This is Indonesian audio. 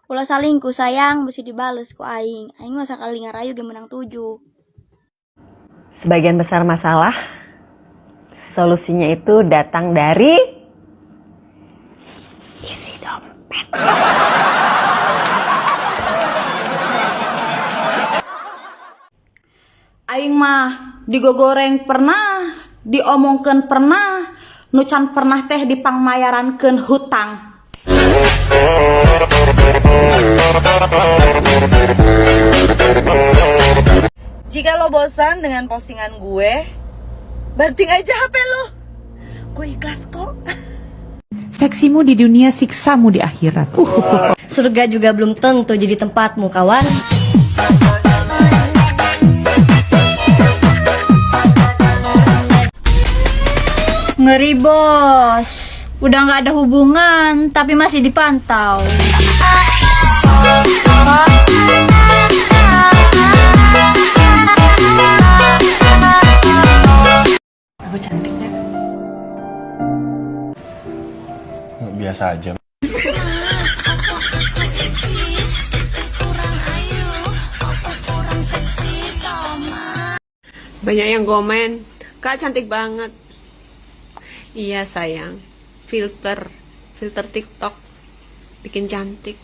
Ulah salingku sayang, mesti dibales ku aing. Aing masa kali ngarayu ge menang 7. Sebagian besar masalah solusinya itu datang dari isi dompet. Aing mah digogoreng pernah, diomongkeun pernah, nucan pernah teh dipangmayarankeun hutang. Jika lo bosan dengan postingan gue, banting aja HP lo. Gue ikhlas kok. Seksimu di dunia, siksamu di akhirat. Surga juga belum tentu jadi tempatmu, kawan. Ngeri bos. Udah nggak ada hubungan, tapi masih dipantau. Aku cantik kan? Biasa aja. Banyak yang komen, Kak cantik banget. Iya sayang, filter TikTok bikin cantik.